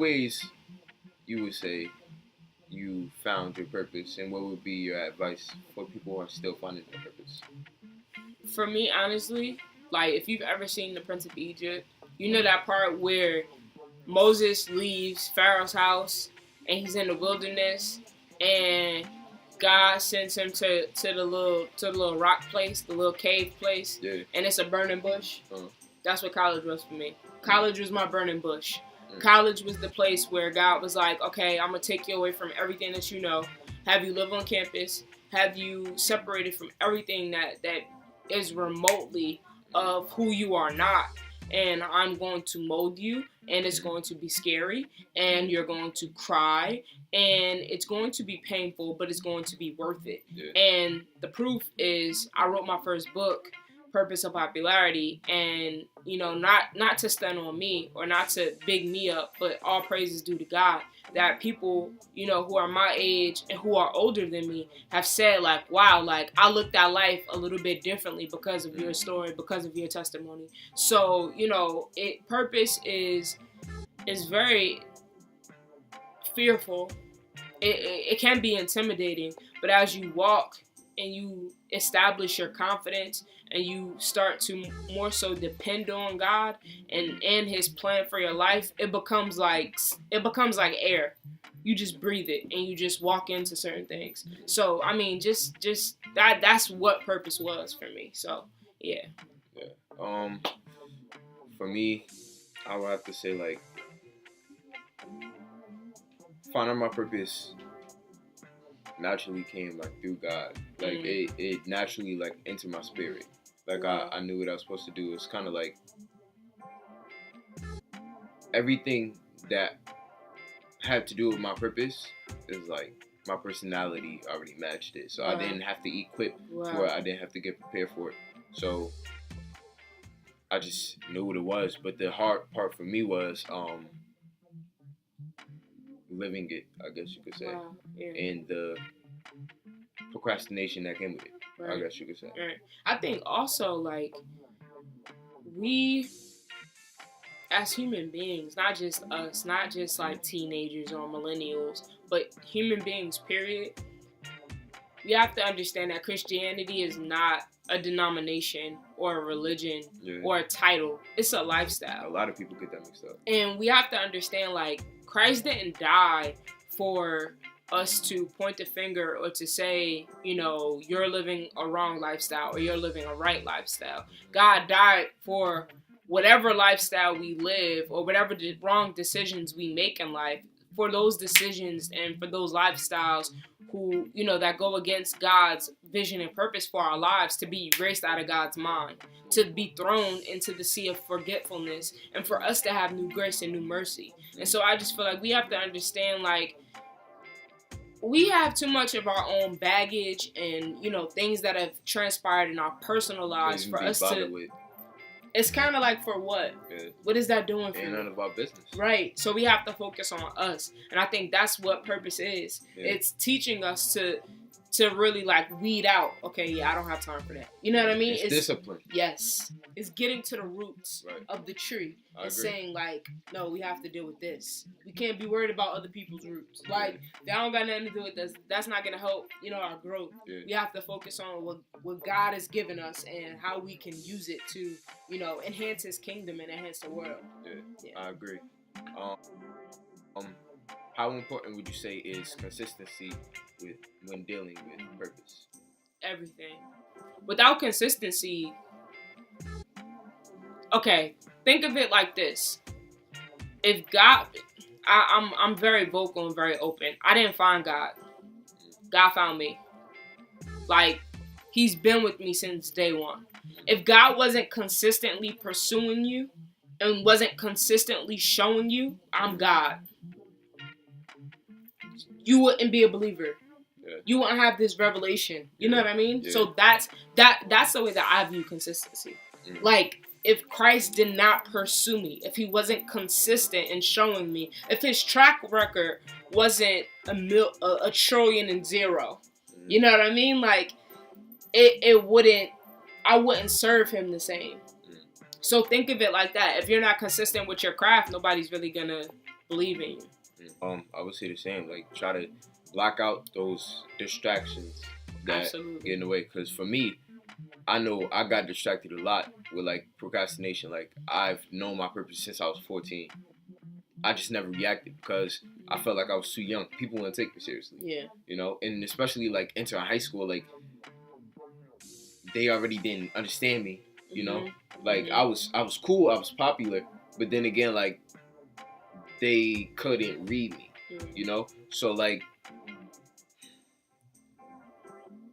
ways you would say you found your purpose, and what would be your advice for people who are still finding their purpose? For me, honestly, like if you've ever seen The Prince of Egypt, you know that part where Moses leaves Pharaoh's house and he's in the wilderness and God sends him to the little rock place, the little cave place, Yeah. and it's a burning bush. Uh-huh. That's what college was for me. College was my burning bush. College was the place where God was like, okay, I'm going to take you away from everything that you know, have you live on campus, have you separated from everything that is remotely of who you are not. And I'm going to mold you, and it's going to be scary, and you're going to cry, and it's going to be painful, but it's going to be worth it. Yeah. And the proof is I wrote my first book, Purpose of Popularity, and not to stun on me or not to big me up, but all praises due to God that people who are my age and who are older than me have said like, wow, like I looked at life a little bit differently because of your story, because of your testimony. So purpose is very fearful. It can be intimidating, but as you walk and you establish your confidence and you start to more so depend on God and His plan for your life, it becomes like air. You just breathe it and you just walk into certain things. So I mean, just that's what purpose was for me. So yeah. Yeah. For me, I would have to say like finding my purpose naturally came like through God. Like it naturally like entered my spirit. Like I knew what I was supposed to do. It's kind of like everything that had to do with my purpose is like my personality already matched it. So I didn't have to equip for it. I didn't have to get prepared for it. So I just knew what it was. But the hard part for me was living it, I guess you could say. Wow. Yeah. And the procrastination that came with it. Right. I guess you could say. Right. I think also like we as human beings, not just us, not just like teenagers or millennials, but human beings, period, we have to understand that Christianity is not a denomination or a religion or a title. It's a lifestyle. A lot of people get that mixed up. And we have to understand like Christ didn't die for us to point the finger or to say, you're living a wrong lifestyle or you're living a right lifestyle. God died for whatever lifestyle we live or whatever wrong decisions we make in life, for those decisions and for those lifestyles who, that go against God's vision and purpose for our lives to be erased out of God's mind, to be thrown into the sea of forgetfulness, and for us to have new grace and new mercy. And so I just feel like we have to understand, like, we have too much of our own baggage and, things that have transpired in our personal lives for us to... It's kind of like, for what? Yeah. What is that doing for you? Ain't none of our business. Right. So we have to focus on us. And I think that's what purpose is. Yeah. It's teaching us to really like weed out. Okay, yeah, I don't have time for that. You know what I mean? It's discipline. Yes. It's getting to the roots of the tree. And saying like, no, we have to deal with this. We can't be worried about other people's roots. Like, that don't got nothing to do with this. That's not going to help, our growth. Yeah. We have to focus on what God has given us and how we can use it to, enhance His kingdom and enhance the world. Yeah. I agree. How important would you say is consistency when dealing with purpose? Everything. Without consistency, okay, think of it like this. If God, I'm very vocal and very open. I didn't find God. God found me. Like, He's been with me since day one. If God wasn't consistently pursuing you and wasn't consistently showing you, I'm God, you wouldn't be a believer. Yeah. You wouldn't have this revelation. You know what I mean? Yeah. So that's the way that I view consistency. Mm. Like, if Christ did not pursue me, if He wasn't consistent in showing me, if His track record wasn't a trillion and zero, you know what I mean? Like, I wouldn't serve Him the same. So think of it like that. If you're not consistent with your craft, nobody's really gonna believe in you. I would say the same. Like, try to block out those distractions that get in the way. Because for me, I know I got distracted a lot with like procrastination. Like, I've known my purpose since I was 14. I just never reacted because I felt like I was too young. People wouldn't take me seriously. Yeah. You know, and especially like entering high school, like they already didn't understand me. You know, like I was cool, I was popular, but then again, like they couldn't read me. You know, so like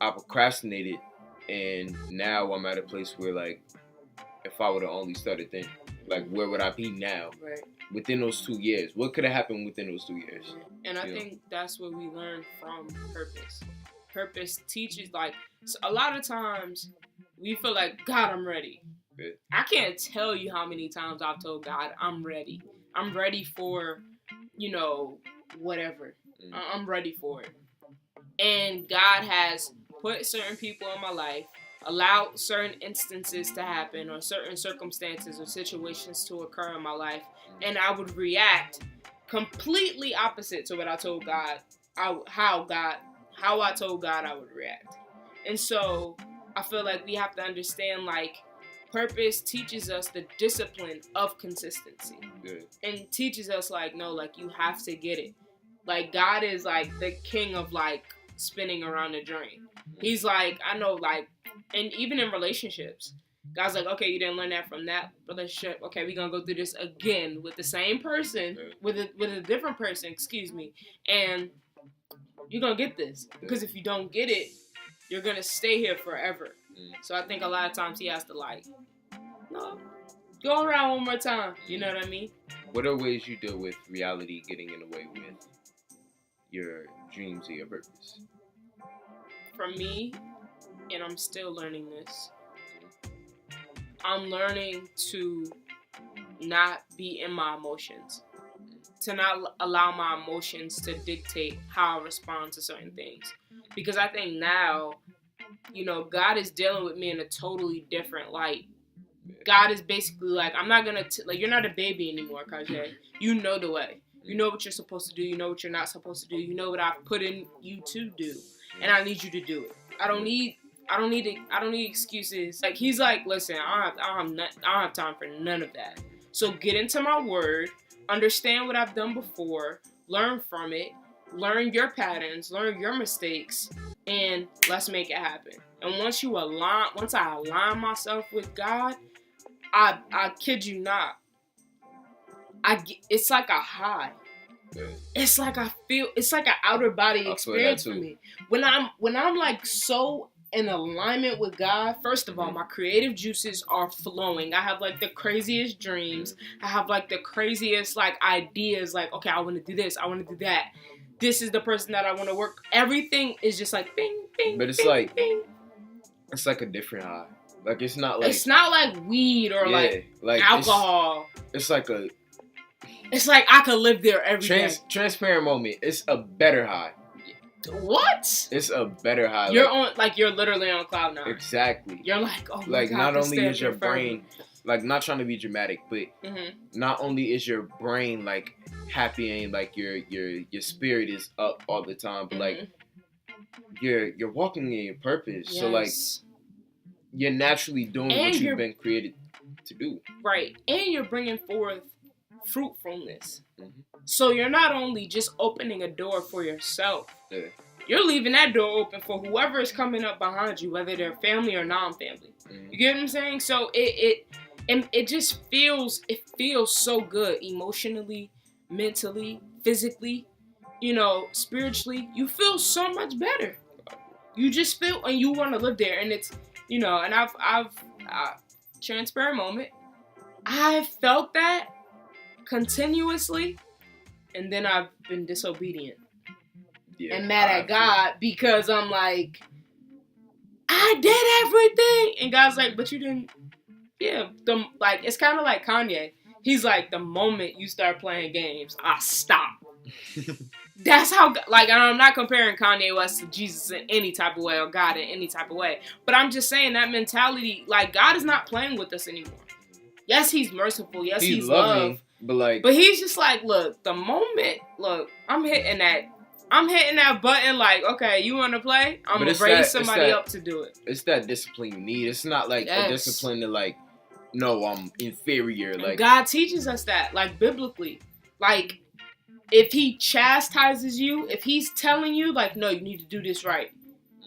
I procrastinated, and now I'm at a place where like if I would have only started then, like where would I be now? Right. Within those 2 years, what could have happened within those 2 years? And I think that's what we learn from purpose. Purpose teaches, like, a lot of times we feel like, God, I'm ready. Yeah. I can't tell you how many times I've told God, I'm ready. I'm ready for, you know, whatever. I'm ready for it. And God has put certain people in my life, allowed certain instances to happen or certain circumstances or situations to occur in my life, and I would react completely opposite to what I told God, how I told God I would react. And so I feel like we have to understand, like, purpose teaches us the discipline of consistency. Good. And teaches us, like, no, like, you have to get it. Like, God is, like, the king of, like, spinning around the drain. He's like, I know, like, and even in relationships, God's like, okay, you didn't learn that from that relationship. Okay, we're going to go through this again with the same person, with a different person, and you're going to get this. Because if you don't get it, you're going to stay here forever. So I think a lot of times he has to, like, no, go around one more time. You know what I mean? What are ways you deal with reality getting in the way with your dreams or your purpose? For me, and I'm still learning this, I'm learning to not be in my emotions. To not allow my emotions to dictate how I respond to certain things. Because I think now, you know, God is dealing with me in a totally different light. God is basically like, I'm not going to, like, you're not a baby anymore, Kajay. You know the way. You know what you're supposed to do. You know what you're not supposed to do. You know what I've put in you to do. And I need you to do it. I don't need excuses. Like, he's like, listen, I don't have time for none of that. So get into my word, understand what I've done before, learn from it, learn your patterns, learn your mistakes, and let's make it happen. And once I align myself with God, I kid you not, it's like a high. Yeah. It's like an outer body experience for me. When I'm like so in alignment with God, first of all, my creative juices are flowing. I have like the craziest dreams. I have like the craziest like ideas. Like, okay, I want to do this. I want to do that. This is the person that I want to work. Everything is just like bing, bing. But it's bing, like bing. It's like a different high. Like it's not like weed or like alcohol. It's like I could live there every day. Transparent moment. It's a better high. What? It's a better high. You're literally on cloud nine. Exactly. You're like, oh my like God, not only is your brain like, not trying to be dramatic, but not only is your brain like happy and like your spirit is up all the time, but like you're walking in your purpose. Yes. So like you're naturally doing what you've been created to do. Right. And you're bringing forth fruitfulness. So you're not only just opening a door for yourself, you're leaving that door open for whoever is coming up behind you, whether they're family or non-family. You get what I'm saying? So it just feels so good emotionally, mentally, physically, you know, spiritually. You feel so much better. You just feel, and you want to live there. And it's, you know, and I've transparent moment, I've felt that continuously, and then I've been disobedient and mad at God because I'm like, I did everything, and God's like, but you didn't. Yeah, like it's kind of like Kanye. He's like, the moment you start playing games, I stop. That's how, like, I'm not comparing Kanye West to Jesus in any type of way or God in any type of way, but I'm just saying that mentality, like, God is not playing with us anymore. Yes, he's merciful. Yes, he's loving. But he's just like, look, the moment, I'm hitting that button. Like, okay, you want to play? I'm gonna raise somebody up to do it. It's that discipline you need. It's not like a discipline to like, no, I'm inferior. Like, God teaches us that, like, biblically, like, if He chastises you, if He's telling you, like, no, you need to do this right,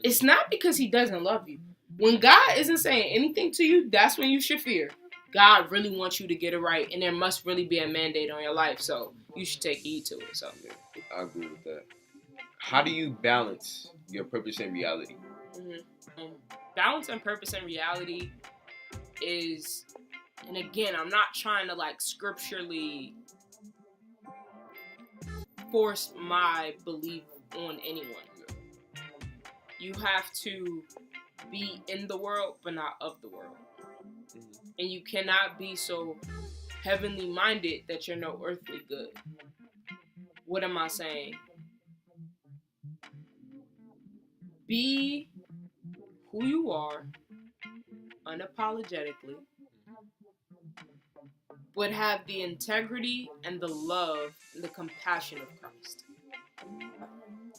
it's not because He doesn't love you. When God isn't saying anything to you, that's when you should fear. God really wants you to get it right, and there must really be a mandate on your life, so you should take heed to it. So yeah, I agree with that. How do you balance your purpose and reality? Balance and purpose and reality is, and again, I'm not trying to like scripturally force my belief on anyone. You have to be in the world, but not of the world. And you cannot be so heavenly minded that you're no earthly good. What am I saying? Be who you are unapologetically, but have the integrity and the love and the compassion of Christ.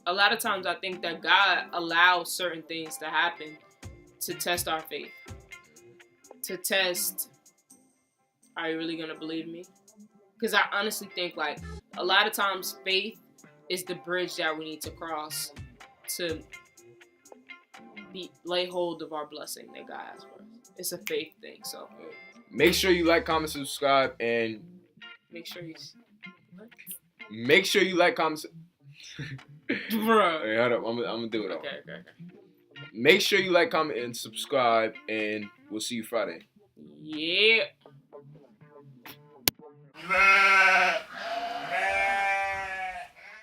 A lot of times I think that God allows certain things to happen to test our faith. To test, are you really going to believe me? Because I honestly think, like, a lot of times faith is the bridge that we need to cross to lay hold of our blessing that God has for us. It's a faith thing, so. Make sure you like, comment, subscribe, and make sure you like, comment. Bruh. Hey, hold up, I'm gonna do it. Okay. Make sure you like, comment, and subscribe, and we'll see you Friday. Yeah.